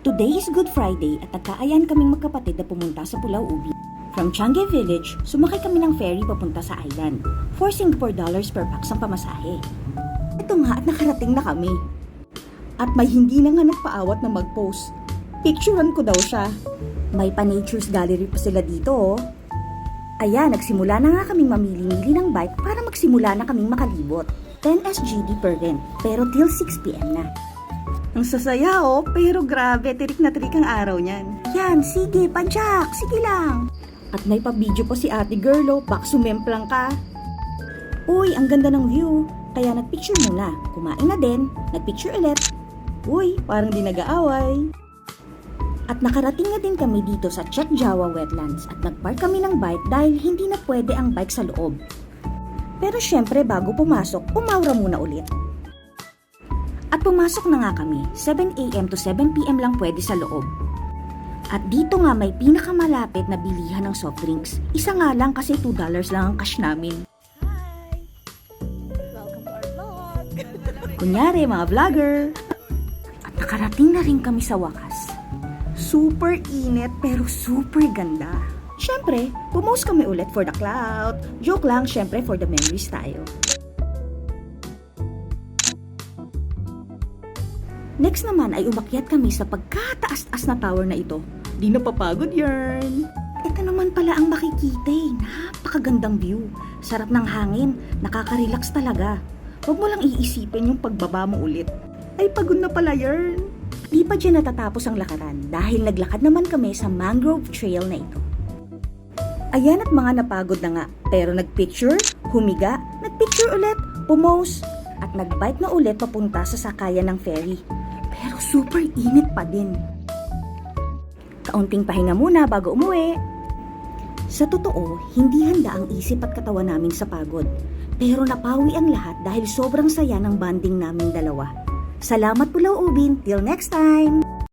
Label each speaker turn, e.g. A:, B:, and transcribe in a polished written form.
A: Today is Good Friday at nagkaayan kaming magkapatid na pumunta sa Pulau Ubin. From Changi Village, sumakay kami ng ferry papunta sa island. $4 Singapore per pax ang pamasahe. Ito nga at nakarating na kami. At may hindi na nga nagpaawat na mag-post. Picturean ko daw siya. May pa-nature's gallery pa sila dito oh. Ayan, nagsimula na nga kaming mamili-mili ng bike para magsimula na kaming makalibot. 10 SGD per rent, pero till 6 PM na. Ang sasaya oh, pero grabe, tirik na tirik ang araw niyan. Yan, sige, panchak, sige lang. At may pa-video po si ate girl oh, bak sumemplang ka. Uy, ang ganda ng view. Kaya nagpicture muna, kumain na din, nagpicture ulit. Uy, parang di nag-aaway. At nakarating na din kami dito sa Chek Jawa Wetlands at nagpark kami ng bike dahil hindi na pwede ang bike sa loob. Pero syempre bago pumasok, umawra muna ulit. At pumasok na nga kami, 7 AM to 7 PM lang pwede sa loob. At dito nga may pinakamalapit na bilihan ng soft drinks. Isa nga lang kasi $2 lang ang cash namin.
B: Hi! Welcome to our vlog!
A: Kunyari mga vlogger. At nakarating na rin kami sa wakas. Super init pero super ganda. Syempre, pumost kami ulit for the clout. Joke lang, syempre for the memories tayo. Next naman ay umakyat kami sa pagkataas-taas na tower na ito. Di napapagod yarn. Ito naman pala ang makikita eh. Napakagandang view. Sarap ng hangin. Nakaka-relax talaga. Huwag mo lang iisipin yung pagbaba mo ulit. Ay pagod na pala yarn. Di pa dyan natatapos ang lakaran dahil naglakad naman kami sa mangrove trail na ito. Ayan at mga napagod na nga pero nagpicture, humiga, nagpicture ulit, pumost at nagbike na ulit papunta sa sakayan ng ferry. Pero super init pa din. Kaunting pahinga muna bago umuwi. Sa totoo, hindi handa ang isip at katawan namin sa pagod. Pero napawi ang lahat dahil sobrang saya ng bonding naming dalawa. Salamat Pulau Ubin, till next time!